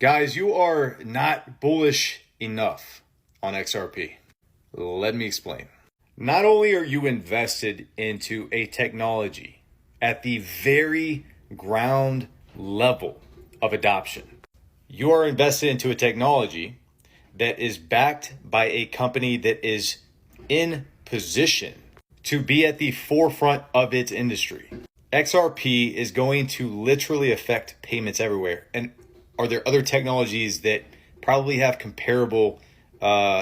Guys, you are not bullish enough on XRP. Let me explain. Not only are you invested into a technology at the very ground level of adoption, you are invested into a technology that is backed by a company that is in position to be at the forefront of its industry. XRP is going to literally affect payments everywhere. And are there other technologies that probably have comparable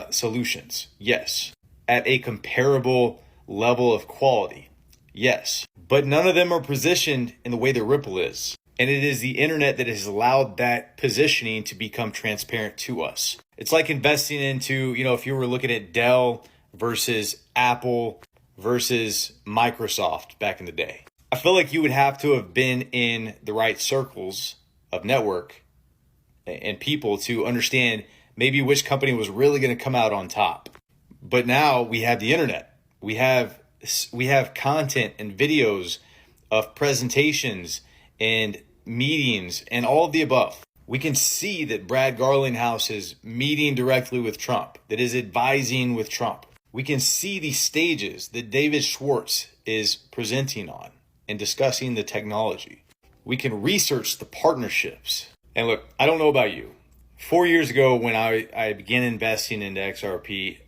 solutions? Yes. At a comparable level of quality? Yes. But none of them are positioned in the way that Ripple is. And it is the internet that has allowed that positioning to become transparent to us. It's like investing into, if you were looking at Dell versus Apple versus Microsoft back in the day. I feel like you would have to have been in the right circles of network and people to understand maybe which company was really going to come out on top. But now we have the internet. We have content and videos of presentations and meetings and all of the above. We can see that Brad Garlinghouse is meeting directly with Trump, that is advising with Trump. We can see the stages that David Schwartz is presenting on and discussing the technology. We can research the partnerships. And look, I don't know about you. 4 years ago when I began investing into XRP,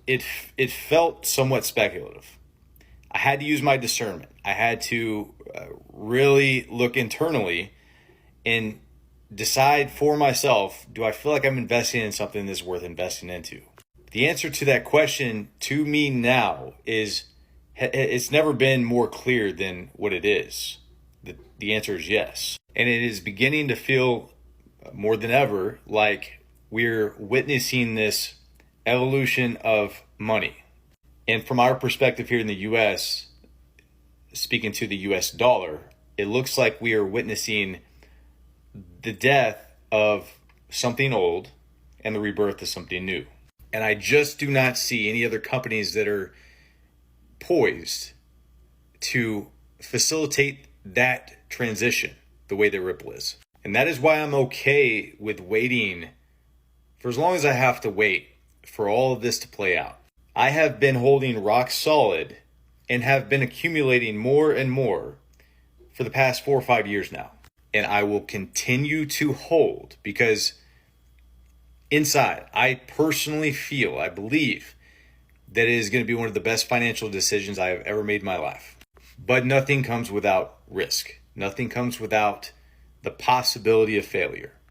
it felt somewhat speculative. I had to use my discernment. I had to really look internally and decide for myself, do I feel like I'm investing in something that's worth investing into? The answer to that question to me now is, it's never been more clear than what it is. The answer is yes. And it is beginning to feel more than ever like we're witnessing this evolution of money. And from our perspective here in the US, speaking to the US dollar, it looks like we are witnessing the death of something old and the rebirth of something new. And I just do not see any other companies that are poised to facilitate that transition the way that Ripple is. And that is why I'm okay with waiting for as long as I have to wait for all of this to play out. I have been holding rock solid and have been accumulating more and more for the past 4 or 5 years now. And I will continue to hold because inside, I personally feel, I believe that it is going to be one of the best financial decisions I have ever made in my life. But nothing comes without risk. Nothing comes without the possibility of failure.